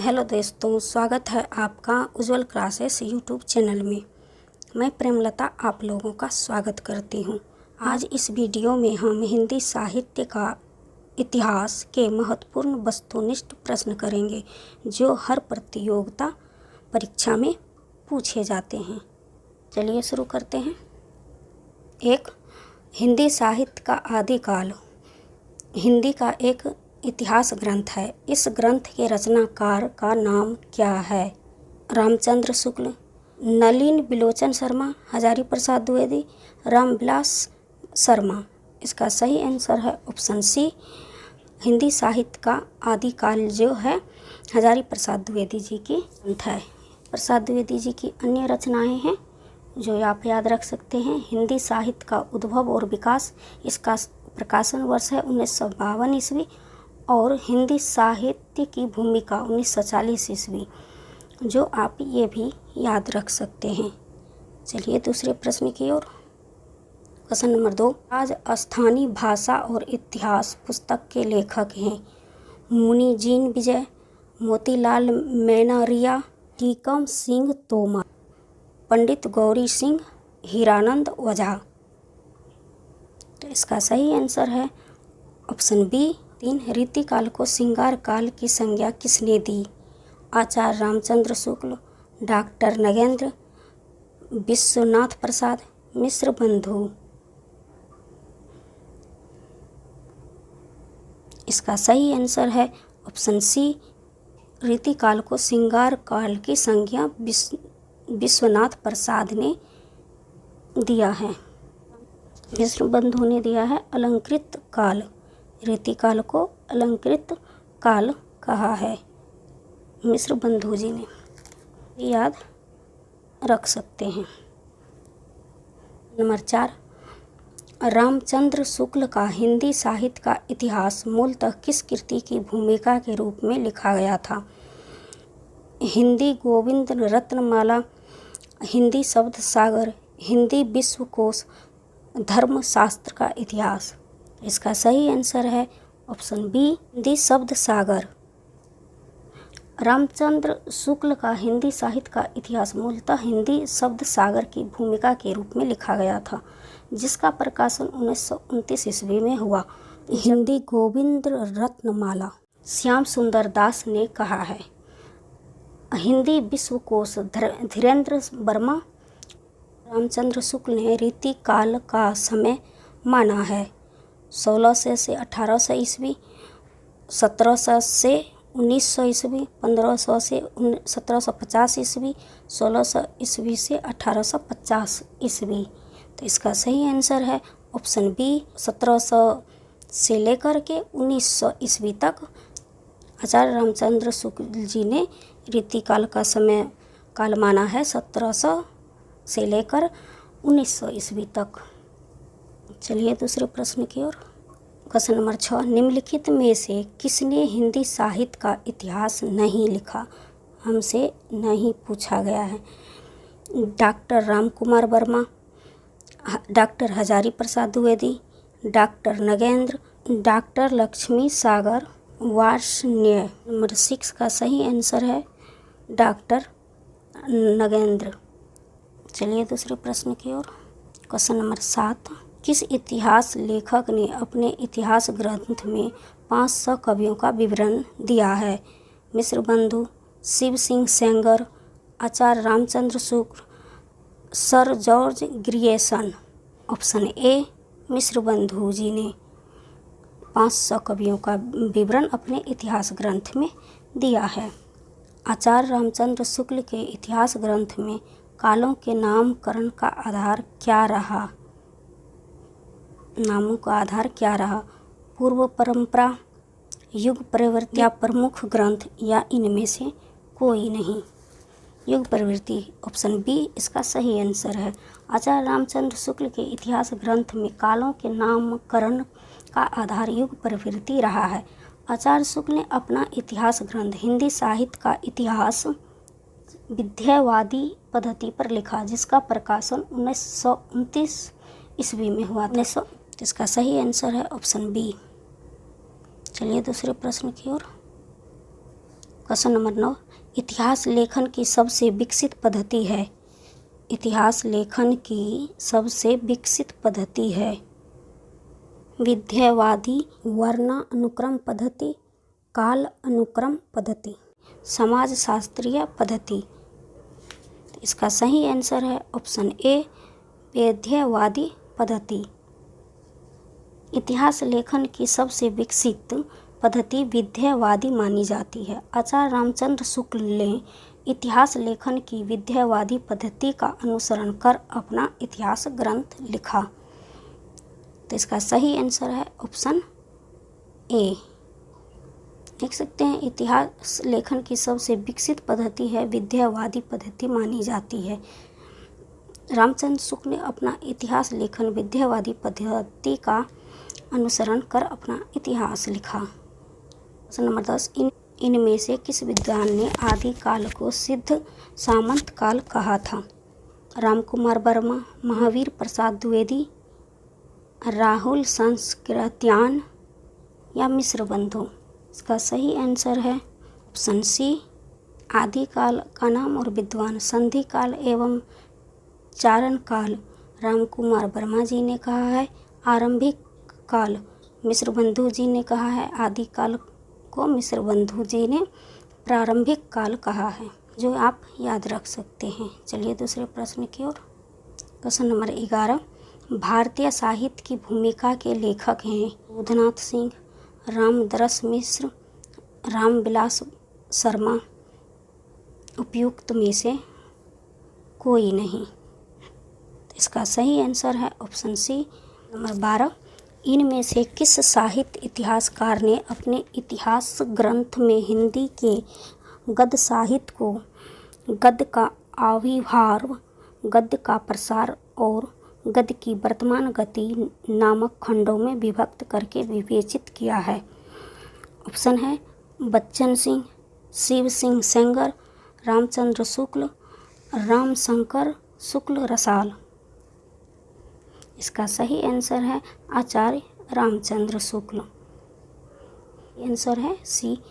Hello दोस्तों, स्वागत है आपका उज्जवल क्लासेस यूट्यूब चैनल में। मैं प्रेमलता आप लोगों का स्वागत करती हूं। आज इस वीडियो में हम हिंदी साहित्य का इतिहास के महत्वपूर्ण वस्तुनिष्ठ प्रश्न करेंगे जो हर प्रतियोगिता परीक्षा में पूछे जाते हैं। चलिए शुरू करते हैं। एक, हिंदी साहित्य का आदिकाल। हिंदी का एक इतिहास ग्रंथ है। इस ग्रंथ के रचनाकार का नाम क्या है? रामचंद्र शुक्ल, नलिन बिलोचन शर्मा, हजारी प्रसाद द्विवेदी, रामविलास शर्मा। इसका सही आंसर है ऑप्शन सी। हिंदी साहित्य का आदिकाल जो है हजारी प्रसाद द्विवेदी जी की ग्रंथ है। प्रसाद द्विवेदी जी की अन्य रचनाएं हैं जो आप याद रख सकते हैं। हिंदी साहित्य का उद्भव और विकास, इसका प्रकाशन वर्ष है 1952 ईस्वी। और हिंदी साहित्य की भूमिका 1940 ईस्वी, जो आप ये भी याद रख सकते हैं। चलिए दूसरे प्रश्न की ओर। क्वेश्चन नंबर 2, राजस्थानी भाषा और इतिहास पुस्तक के लेखक हैं मुनि जीन विजय, मोतीलाल मेनारिया, टीकम सिंह तोमर, पंडित गौरी सिंह, हीरानंद ओझा। तो इसका सही आंसर है ऑप्शन बी। 3, रीतिकाल को श्रृंगार काल की संज्ञा किसने दी? आचार्य रामचंद्र शुक्ल, डॉक्टर नगेंद्र, विश्वनाथ प्रसाद, मिश्र बंधु। इसका सही आंसर है ऑप्शन सी। रीतिकाल को श्रृंगार काल की संज्ञा विश्वनाथ प्रसाद ने दिया है। मिश्र बंधु ने दिया है अलंकृत काल। रीतिकाल को अलंकृत काल कहा है मिश्र बंधु जी ने, याद रख सकते हैं। नंबर 4, रामचंद्र शुक्ल का हिंदी साहित्य का इतिहास मूलतः किस कृति की भूमिका के रूप में लिखा गया था? हिंदी गोविंद रत्नमाला, हिंदी शब्द सागर, हिंदी विश्वकोश, धर्मशास्त्र का इतिहास। इसका सही आंसर है ऑप्शन बी, हिंदी शब्द सागर। रामचंद्र शुक्ल का हिंदी साहित्य का इतिहास मूलतः हिंदी शब्द सागर की भूमिका के रूप में लिखा गया था, जिसका प्रकाशन 1929 ईस्वी में हुआ। हिंदी गोविंद रत्नमाला श्याम सुंदर दास ने कहा है। हिंदी विश्वकोश धीरेन्द्र वर्मा। रामचंद्र शुक्ल ने रीतिकाल का समय माना है 1600 से 1800 ईस्वी, 1700 से 1900 ईस्वी, 1500 से 1750 ईस्वी, 1600 ईस्वी से 1850 ईस्वी। तो इसका सही आंसर है ऑप्शन बी, 1700 से लेकर के 1900 ईस्वी तक आचार्य रामचंद्र शुक्ल जी ने रीतिकाल का समय काल माना है 1700 से लेकर 1900 ईस्वी तक। चलिए दूसरे प्रश्न की ओर। क्वेश्चन नंबर 6, निम्नलिखित में से किसने हिंदी साहित्य का इतिहास नहीं लिखा? हमसे नहीं पूछा गया है। Doctor Ram Kumar Verma, doctor Hazari Prasad Dwivedi, doctor Nagendra, doctor Lakshmi सागर वार्ष्णेय। नंबर 6 का सही आंसर है डॉक्टर नगेंद्र। चलिए दूसरे प्रश्न की ओर। क्वेश्चन नंबर 7, किस इतिहास लेखक ने अपने इतिहास ग्रंथ में 500 कवियों का विवरण दिया है? Mishra Bandhu, Shiv Singh Sengar, Acharya Ramchandra Shukla, sir George Grierson. Option A, Mishra Bandhu ji ने 500 कवियों का विवरण अपने इतिहास ग्रंथ में दिया है। आचार्य रामचंद्र शुक्ल के इतिहास ग्रंथ में कालों के नामकरण का आधार क्या रहा? नामों का आधार क्या रहा? पूर्व परंपरा, युग प्रवृत्ति या प्रमुख ग्रंथ, या इनमें से कोई नहीं? युग प्रवृत्ति ऑप्शन बी इसका सही आंसर है। आचार्य रामचंद्र शुक्ल के इतिहास ग्रंथ में कालों के नामकरण का आधार युग प्रवृत्ति रहा है। आचार्य शुक्ल ने अपना इतिहास ग्रंथ हिंदी साहित्य का इतिहास विद्यावादी पद्धति पर लिखा, जिसका प्रकाशन 1929 ईस्वी में हुआ। इसका सही आंसर है ऑप्शन बी। चलिए दूसरे प्रश्न की ओर। क्वेश्चन नंबर 9, इतिहास लेखन की सबसे विकसित पद्धति है। इतिहास लेखन की सबसे विकसित पद्धति है विध्यवादी वर्णानुक्रम पद्धति, काल अनुक्रम पद्धति, समाजशास्त्रीय पद्धति। इसका सही आंसर है ऑप्शन ए, विध्यवादी पद्धति। इतिहास लेखन की सबसे विकसित पद्धति विध्यवादी मानी जाती है। आचार्य रामचंद्र शुक्ल ने इतिहास लेखन की विध्यवादी पद्धति का अनुसरण कर अपना इतिहास ग्रंथ लिखा। तो इसका सही आंसर है ऑप्शन ए। देख सकते हैं, इतिहास लेखन की सबसे विकसित पद्धति है विध्यवादी पद्धति मानी जाती है। रामचंद्र शुक्ल ने अपना इतिहास लेखन विध्यवादी पद्धति का अनुसरण कर अपना इतिहास लिखा। प्रश्न नंबर 10, इनमें से किस विद्वान ने आदि काल को सिद्ध सामंत काल कहा था? रामकुमार वर्मा, महावीर प्रसाद द्विवेदी, राहुल संस्कृत्यायन या मिश्र बंधु। इसका सही आंसर है ऑप्शन सी, आदि काल का नाम और विद्वान संधि काल एवं चारण काल रामकुमार वर्मा जी ने कहा है। आरंभिक काल मिश्र बंधु जी ने कहा है। आदि काल को मिश्र बंधु जी ने प्रारंभिक काल कहा है, जो आप याद रख सकते हैं। चलिए दूसरे प्रश्न की ओर। क्वेश्चन नंबर 11, भारतीय साहित्य की भूमिका के लेखक हैं बुधनाथ सिंह, रामदरस मिश्र, रामविलास शर्मा। उपयुक्त में से कोई नहीं। इसका सही आंसर है ऑप्शन सी। नंबर 12, इनमें से किस साहित्य इतिहासकार ने अपने इतिहास ग्रंथ में हिंदी के गद्य साहित्य को गद्य का आविर्भाव, गद्य का प्रसार और गद्य की वर्तमान गति नामक खंडों में विभक्त करके विवेचित किया है? ऑप्शन है बच्चन सिंह, शिव सिंह सेंगर, रामचंद्र शुक्ल, रामशंकर शुक्ल रसाल। इसका सही आंसर है आचार्य रामचंद्र शुक्ल। आंसर है सी।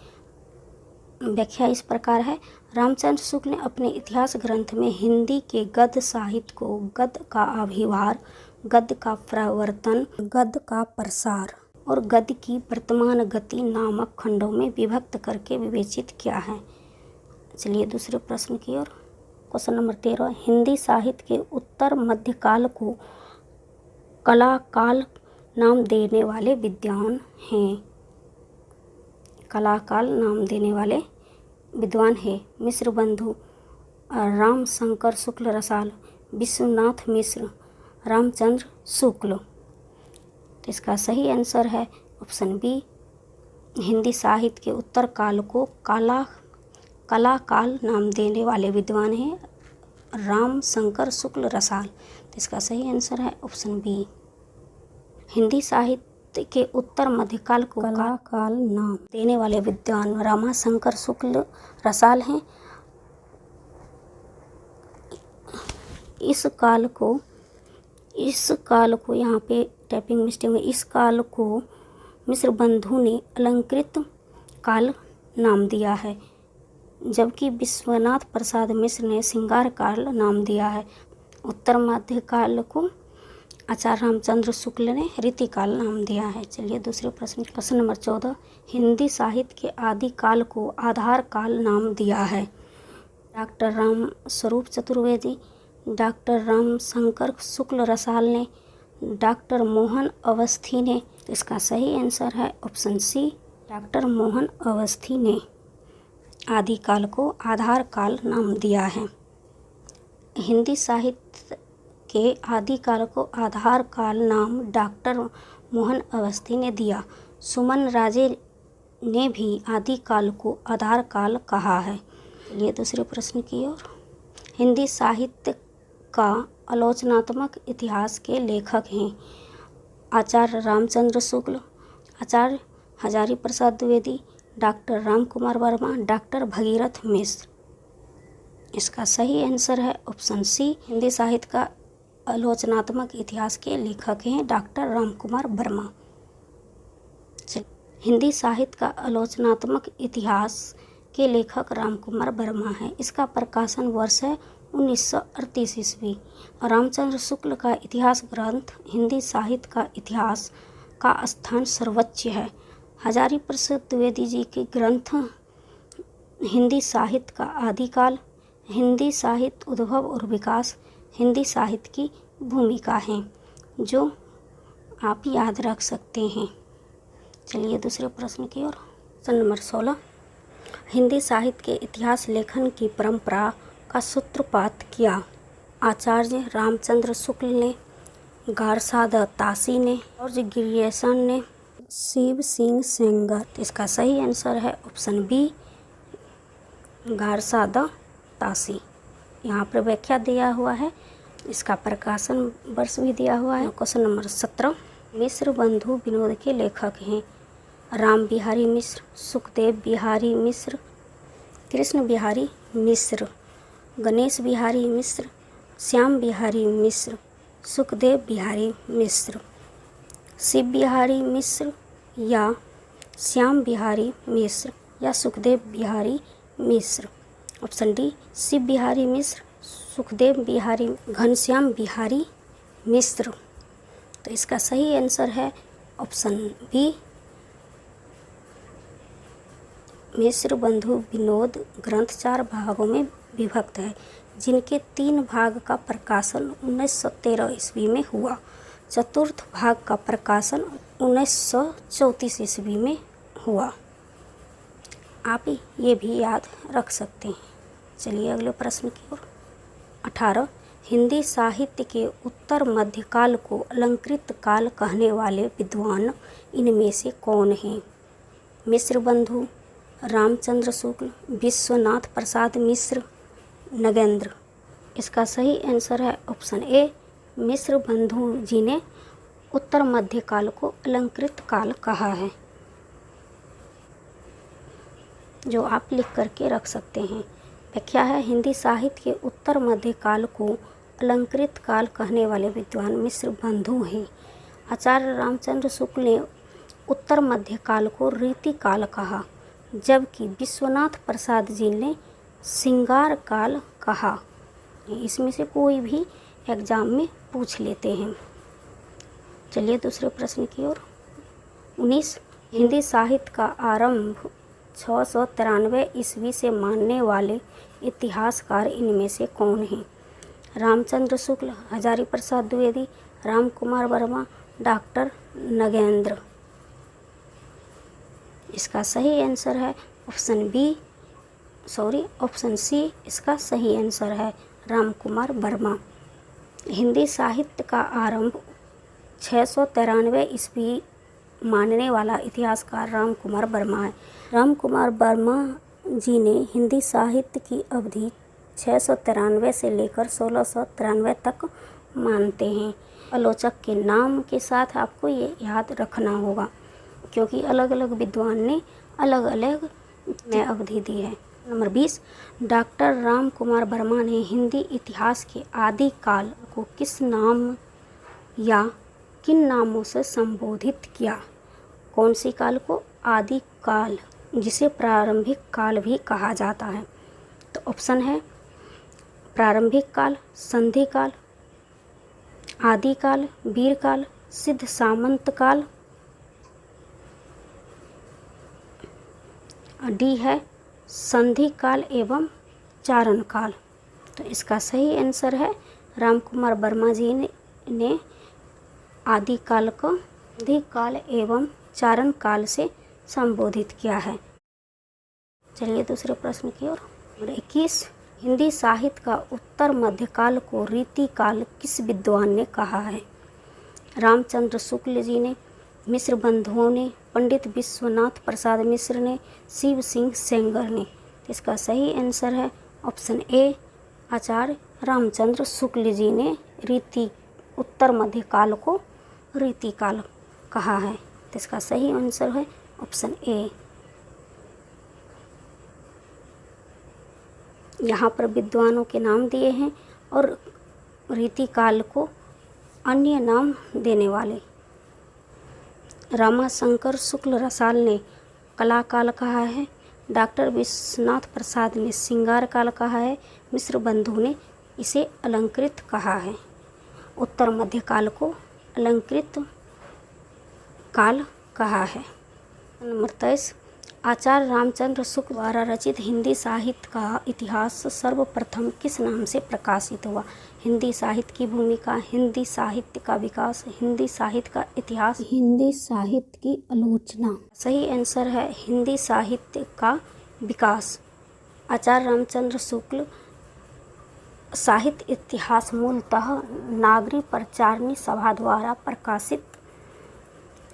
व्याख्या इस प्रकार है, रामचंद्र शुक्ल ने अपने इतिहास ग्रंथ में हिंदी के गद्य साहित्य को गद्य का आविर्भाव, गद्य का प्रवर्तन, गद्य का प्रसार और गद्य की वर्तमान गति नामक खंडों में विभक्त करके विवेचित किया है। चलिए दूसरे प्रश्न की ओर। क्वेश्चन नंबर 13, हिंदी साहित्य के उत्तर मध्यकाल को कला काल नाम देने वाले विद्वान हैं। कला काल नाम देने वाले विद्वान हैं मिश्र बंधु, रामशंकर शुक्ल रसाल, विश्वनाथ मिश्र, रामचंद्र शुक्ल। तो इसका सही आंसर है ऑप्शन बी। हिंदी साहित्य के उत्तर काल को कला काल नाम देने वाले विद्वान हैं रामशंकर शुक्ल रसाल। तो इसका सही आंसर है ऑप्शन बी। हिंदी साहित्य के उत्तर मध्यकाल को कला काल नाम देने वाले विद्वान रामशंकर शुक्ल रसाल हैं। इस काल को यहाँ पे टाइपिंग मिस्टेक में, इस काल को मिश्र बंधु ने अलंकृत काल नाम दिया है, जबकि विश्वनाथ प्रसाद मिश्र ने श्रृंगार काल नाम दिया है। उत्तर मध्यकाल को आचार्य रामचंद्र शुक्ल ने रीतिकाल नाम दिया है। चलिए दूसरे प्रश्न। प्रश्न नंबर 14, हिंदी साहित्य के आदि काल को आधार काल नाम दिया है? डॉक्टर राम स्वरूप चतुर्वेदी, डॉक्टर रामशंकर शुक्ल रसाल ने, डॉक्टर मोहन अवस्थी ने। इसका सही आंसर है option C, doctor Mohan Awasthi ने आदि काल को आधार काल नाम दिया है। हिंदी साहित्य के आदि काल को आधार काल नाम डॉक्टर मोहन अवस्थी ने दिया। सुमन राजे ने भी आदि काल को आधार काल कहा है। चलिए दूसरे प्रश्न की ओर। हिंदी साहित्य का आलोचनात्मक इतिहास के लेखक हैं आचार्य रामचंद्र शुक्ल, आचार्य हजारी प्रसाद द्विवेदी, डॉक्टर रामकुमार वर्मा, डॉक्टर भगीरथ मिश्र। इसका सही आंसर है ऑप्शन सी। हिंदी साहित्य का आलोचनात्मक इतिहास के लेखक हैं डॉक्टर रामकुमार वर्मा। हिंदी साहित्य का आलोचनात्मक इतिहास के लेखक रामकुमार वर्मा हैं। इसका प्रकाशन वर्ष है 1938 ईस्वी। रामचंद्र शुक्ल का इतिहास ग्रंथ हिंदी साहित्य का इतिहास का स्थान सर्वोच्च है। हजारी प्रसाद द्विवेदी जी के ग्रंथ हिंदी साहित्य का आदिकाल, हिंदी साहित्य उद्भव और विकास, हिंदी साहित्य की भूमिका हैं, जो आप याद रख सकते हैं। चलिए दूसरे प्रश्न की ओर। प्रश्न नंबर 16, हिंदी साहित्य के इतिहास लेखन की परंपरा का सूत्रपात किया? आचार्य रामचंद्र शुक्ल ने, गारसादा तासी ने, जॉर्ज ग्रियर्सन ने, शिव सिंह सेंगर। इसका सही आंसर है ऑप्शन बी, गारसादा तासी। यहाँ पर व्याख्या दिया हुआ है, इसका प्रकाशन वर्ष भी दिया हुआ है। क्वेश्चन नंबर 17, मिश्र बंधु विनोद के लेखक हैं? राम बिहारी मिश्र, सुखदेव बिहारी मिश्र, कृष्ण बिहारी मिश्र, गणेश बिहारी मिश्र, श्याम बिहारी मिश्र, सुखदेव बिहारी मिश्र, शिव बिहारी मिश्र या श्याम बिहारी मिश्र या सुखदेव बिहारी मिश्र। ऑप्शन डी, शिव बिहारी मिश्र, सुखदेव बिहारी, घनश्याम बिहारी मिश्र। तो इसका सही आंसर है ऑप्शन बी, मिश्र बंधु विनोद ग्रंथ 4 भागों में विभक्त है, जिनके 3 भाग का प्रकाशन 1913 ईस्वी में हुआ। चतुर्थ भाग का प्रकाशन 1934 ईस्वी में हुआ। आप ये भी याद रख सकते हैं। चलिए अगले प्रश्न की ओर। 18, हिंदी साहित्य के उत्तर मध्यकाल को अलंकृत काल कहने वाले विद्वान इनमें से कौन हैं? मिश्र बंधु, रामचंद्र शुक्ल, विश्वनाथ प्रसाद मिश्र, नगेंद्र। इसका सही आंसर है ऑप्शन ए, मिश्र बंधु जी ने उत्तर मध्यकाल को अलंकृत काल कहा है, जो आप लिख करके रख सकते हैं। व्याख्या है, हिंदी साहित्य के उत्तर मध्यकाल को अलंकृत काल कहने वाले विद्वान मिश्र बंधु हैं। आचार्य रामचंद्र शुक्ल ने उत्तर मध्यकाल को रीति काल कहा, जबकि विश्वनाथ प्रसाद जी ने श्रृंगार काल कहा। इसमें से कोई भी एग्जाम में पूछ लेते हैं। चलिए दूसरे प्रश्न की ओर। 19, हिंदी साहित्य का आरंभ 693 ईस्वी से मानने वाले इतिहासकार इनमें से कौन हैं? रामचंद्र शुक्ल, हजारी प्रसाद द्विवेदी, रामकुमार वर्मा, डॉक्टर नगेंद्र। इसका सही आंसर है ऑप्शन सी, इसका सही आंसर है रामकुमार वर्मा। हिंदी साहित्य का आरंभ 693 ईस्वी मानने वाला इतिहासकार रामकुमार वर्मा है। रामकुमार वर्मा जी ने हिंदी साहित्य की अवधि 693 से लेकर 1693 तक मानते हैं। आलोचक के नाम के साथ आपको ये याद रखना होगा, क्योंकि अलग अलग विद्वान ने अलग अलग अवधि दी है। नंबर 20, डॉक्टर रामकुमार वर्मा ने हिंदी इतिहास के आदि काल को किस नाम या किन नामों से संबोधित किया? कौन सी काल को? आदि काल, जिसे प्रारंभिक काल भी कहा जाता है। तो ऑप्शन है प्रारंभिक काल, संधि काल, आदि काल, वीर काल, सिद्ध सामंत काल। डी है संधि काल एवं चारण काल। तो इसका सही आंसर है रामकुमार वर्मा जी ने आदि काल को संधि काल एवं चारण काल से संबोधित किया है। चलिए दूसरे प्रश्न की ओर। 21, हिंदी साहित्य का उत्तर मध्यकाल को रीति काल किस विद्वान ने कहा है? रामचंद्र शुक्ल जी ने, मिश्र बंधुओं ने, पंडित विश्वनाथ प्रसाद मिश्र ने, शिव सिंह सेंगर ने। इसका सही आंसर है ऑप्शन ए, आचार्य रामचंद्र शुक्ल जी ने उत्तर मध्यकाल को रीति काल कहा है। तो इसका सही आंसर है ऑप्शन ए। यहाँ पर विद्वानों के नाम दिए हैं और रीति काल को अन्य नाम देने वाले। रामाशंकर शुक्ल रसाल ने कला काल कहा है, डॉक्टर विश्वनाथ प्रसाद ने श्रृंगार काल कहा है, मिश्र बंधु ने इसे अलंकृत कहा है। उत्तर मध्य काल को अलंकृत काल कहा है। नंबर 23, आचार्य रामचंद्र शुक्ल द्वारा रचित हिंदी साहित्य का इतिहास सर्वप्रथम किस नाम से प्रकाशित हुआ? हिंदी साहित्य की भूमिका, हिंदी साहित्य का विकास, हिंदी साहित्य का इतिहास, हिंदी साहित्य की आलोचना। सही आंसर है हिंदी साहित्य का विकास। आचार्य रामचंद्र शुक्ल साहित्य इतिहास मूलतः नागरी प्रचारणी सभा द्वारा प्रकाशित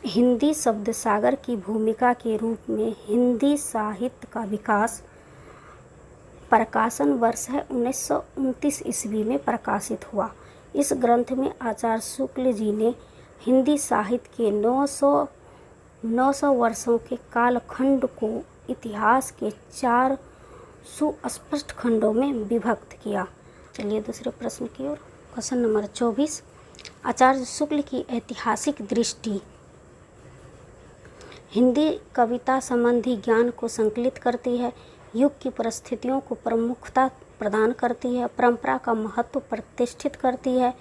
हिंदी शब्द सागर की भूमिका के रूप में हिंदी साहित्य का विकास प्रकाशन वर्ष है 1929 ईस्वी में प्रकाशित हुआ। इस ग्रंथ में आचार्य शुक्ल जी ने हिंदी साहित्य के 900 वर्षों के कालखंड को इतिहास के 4 सुस्पष्ट खंडों में विभक्त किया। चलिए दूसरे प्रश्न की ओर। क्वेश्चन नंबर 24, आचार्य शुक्ल की ऐतिहासिक दृष्टि हिंदी कविता संबंधी ज्ञान को संकलित करती है, युग की परिस्थितियों को प्रमुखता प्रदान करती है, परंपरा का महत्व प्रतिष्ठित करती है।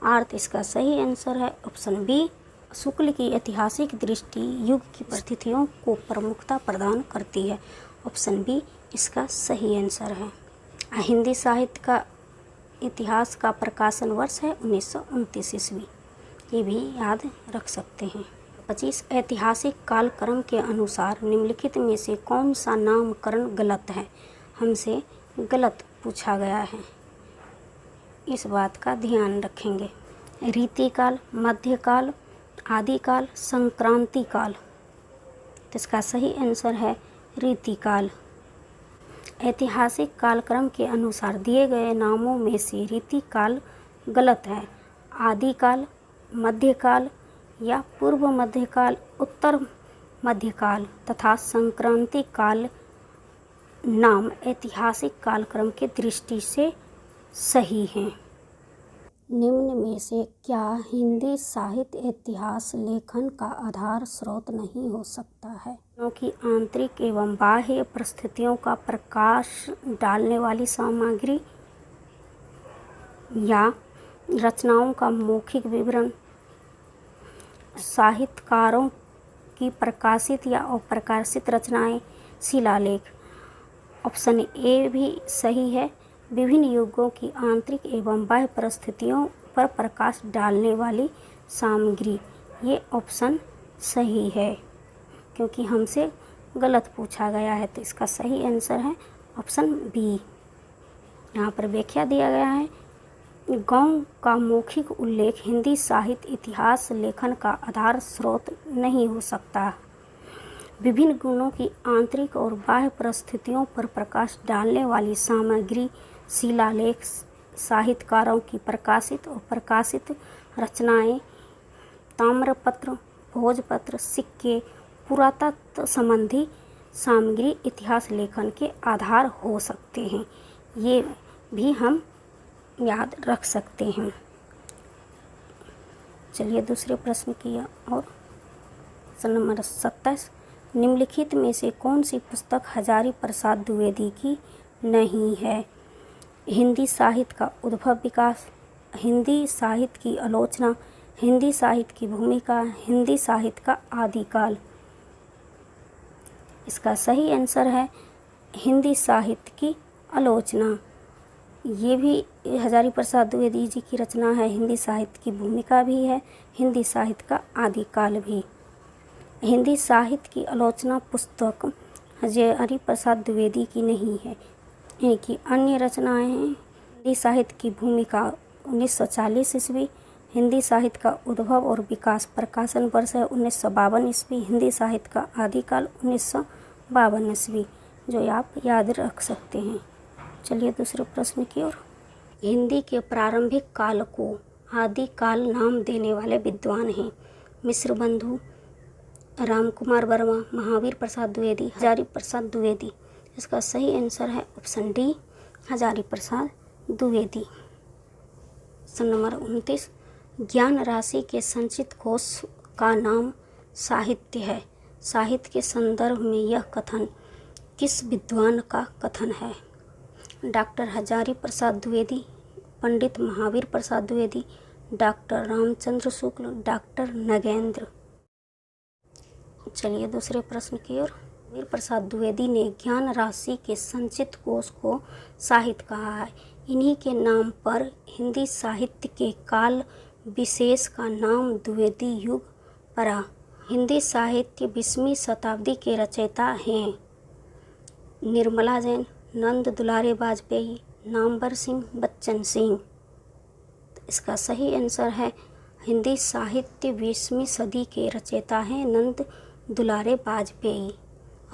अर्थ इसका सही आंसर है ऑप्शन बी। शुक्ल की ऐतिहासिक दृष्टि युग की परिस्थितियों को प्रमुखता प्रदान करती है। ऑप्शन बी इसका सही आंसर है। हिंदी साहित्य का इतिहास का प्रकाशन वर्ष है 1929 ईस्वी। ये भी याद रख सकते हैं। 25, ऐतिहासिक कालक्रम के अनुसार निम्नलिखित में से कौन सा नामकरण गलत है? हमसे गलत पूछा गया है, इस बात का ध्यान रखेंगे। रीतिकाल, मध्यकाल, आदिकाल, संक्रांति काल। तो इसका सही आंसर है रीतिकाल। ऐतिहासिक कालक्रम के अनुसार दिए गए नामों में से रीतिकाल गलत है। आदिकाल, मध्यकाल या पूर्व मध्यकाल, उत्तर मध्यकाल तथा संक्रांति काल नाम ऐतिहासिक कालक्रम की दृष्टि से सही हैं। निम्न में से क्या हिंदी साहित्य इतिहास लेखन का आधार स्रोत नहीं हो सकता है? क्योंकि आंतरिक एवं बाह्य परिस्थितियों का प्रकाश डालने वाली सामग्री या रचनाओं का मौखिक विवरण, साहित्यकारों की प्रकाशित या अप्रकाशित रचनाएं, शिलालेख। ऑप्शन ए भी सही है। विभिन्न युगों की आंतरिक एवं बाह्य परिस्थितियों पर प्रकाश डालने वाली सामग्री, ये ऑप्शन सही है क्योंकि हमसे गलत पूछा गया है। तो इसका सही आंसर है ऑप्शन बी। यहाँ पर व्याख्या दिया गया है, गाँव का मौखिक उल्लेख हिंदी साहित्य इतिहास लेखन का आधार स्रोत नहीं हो सकता। विभिन्न गुणों की आंतरिक और बाह्य परिस्थितियों पर प्रकाश डालने वाली सामग्री, शिलालेख, साहित्यकारों की प्रकाशित और प्रकाशित रचनाएं, ताम्रपत्र, भोजपत्र, सिक्के, पुरातत्व संबंधी सामग्री इतिहास लेखन के आधार हो सकते हैं। ये भी हम याद रख सकते हैं। चलिए दूसरे प्रश्न की और प्रश्न नंबर 27, निम्नलिखित में से कौन सी पुस्तक हजारी प्रसाद द्विवेदी की नहीं है? हिंदी साहित्य का उद्भव विकास, हिंदी साहित्य की आलोचना, हिंदी साहित्य की भूमिका, हिंदी साहित्य का आदिकाल। इसका सही आंसर है हिंदी साहित्य की आलोचना। ये भी हजारी प्रसाद द्विवेदी जी की रचना है। हिंदी साहित्य की भूमिका भी है, हिंदी साहित्य का आदिकाल भी। हिंदी साहित्य की आलोचना पुस्तक हजारी प्रसाद द्विवेदी की नहीं है। इनकी अन्य रचनाएं हैं हिंदी साहित्य की भूमिका 1940 ईस्वी, हिंदी साहित्य का उद्भव और विकास प्रकाशन वर्ष है 1952 ईस्वी, हिंदी साहित्य का आदिकाल 1952 ईस्वी, जो आप याद रख सकते हैं। चलिए दूसरे प्रश्न की ओर। हिंदी के प्रारंभिक काल को आदिकाल नाम देने वाले विद्वान हैं मिश्र बंधु, रामकुमार वर्मा, महावीर प्रसाद द्विवेदी, हजारी प्रसाद द्विवेदी। इसका सही आंसर है ऑप्शन डी, हजारी प्रसाद द्विवेदी। प्रश्न नंबर 29, ज्ञान राशि के संचित कोश का नाम साहित्य है। साहित्य के संदर्भ में यह कथन किस विद्वान का कथन है? डॉक्टर हजारी प्रसाद द्विवेदी, पंडित महावीर प्रसाद द्विवेदी, डॉक्टर रामचंद्र शुक्ल, डॉक्टर नगेंद्र। चलिए दूसरे प्रश्न की ओर। महावीर प्रसाद द्विवेदी ने ज्ञान राशि के संचित कोश को साहित्य कहा है। इन्हीं के नाम पर हिंदी साहित्य के काल विशेष का नाम द्विवेदी युग पड़ा। हिंदी साहित्य 20वीं शताब्दी के रचयिता हैं निर्मला जैन, नंद दुलारे वाजपेयी, नामवर सिंह, बच्चन सिंह। इसका सही आंसर है हिंदी साहित्य 20वीं सदी के रचयिता हैं नंद दुलारे वाजपेयी।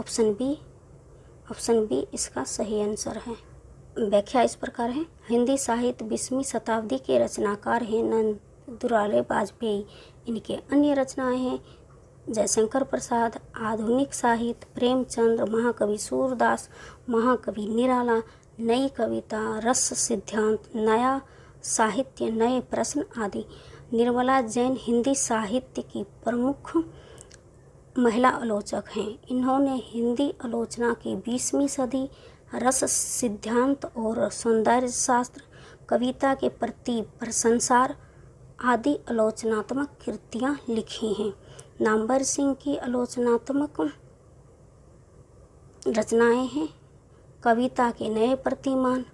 ऑप्शन बी इसका सही आंसर है। व्याख्या इस प्रकार है। हिंदी साहित्य 20वीं शताब्दी के रचनाकार हैं नंद दुलारे वाजपेयी। इनके अन्य रचनाएं हैं जयशंकर प्रसाद, आधुनिक साहित्य, प्रेमचंद, महाकवि सूरदास, महाकवि निराला, नई कविता, रस सिद्धांत, नया साहित्य, नए प्रश्न आदि। निर्मला जैन हिंदी साहित्य की प्रमुख महिला आलोचक हैं। इन्होंने हिंदी आलोचना की 20वीं सदी, रस सिद्धांत और सौंदर्य शास्त्र, कविता के प्रति प्रशंसा आदि आलोचनात्मक कृतियां लिखी हैं। नामवर सिंह की आलोचनात्मक रचनाएं हैं कविता के नए प्रतिमान,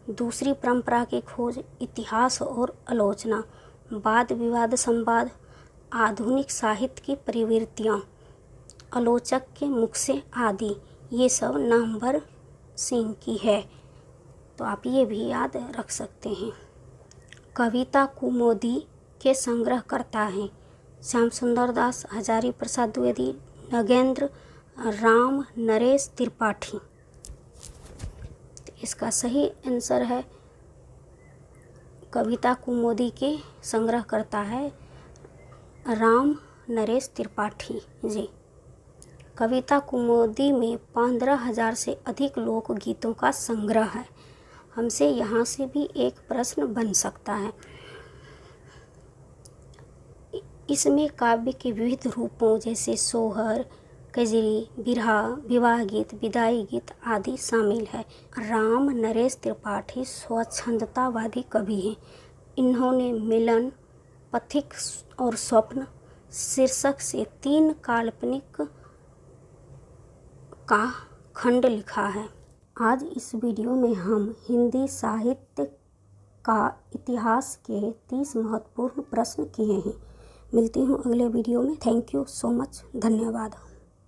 दूसरी परंपरा की खोज, इतिहास और आलोचना, वाद विवाद संवाद, आधुनिक साहित्य की प्रवृत्तियाँ, आलोचक के मुख से आदि। ये सब नामवर सिंह की है, तो आप ये भी याद रख सकते हैं। कविता कुमुदी के संग्रहकर्ता हैं श्याम सुंदर दास, हजारी प्रसाद द्विवेदी, नगेंद्र, राम नरेश त्रिपाठी। इसका सही आंसर है कविता कुमुदी के संग्रहकर्ता है राम नरेश त्रिपाठी जी। कविता कुमुदी में 15,000 से अधिक लोकगीतों का संग्रह है। हमसे यहाँ से भी एक प्रश्न बन सकता है। इसमें काव्य के विविध रूपों जैसे सोहर, कजरी, बिरहा, विवाह गीत, विदाई गीत आदि शामिल है। राम नरेश त्रिपाठी स्वच्छंदतावादी कवि हैं। इन्होंने मिलन, पथिक और स्वप्न शीर्षक से 3 काल्पनिक का खंड लिखा है। आज इस वीडियो में हम हिंदी साहित्य का इतिहास के 30 महत्वपूर्ण प्रश्न किए हैं। मिलती हूँ अगले वीडियो में। Thank you so much. धन्यवाद।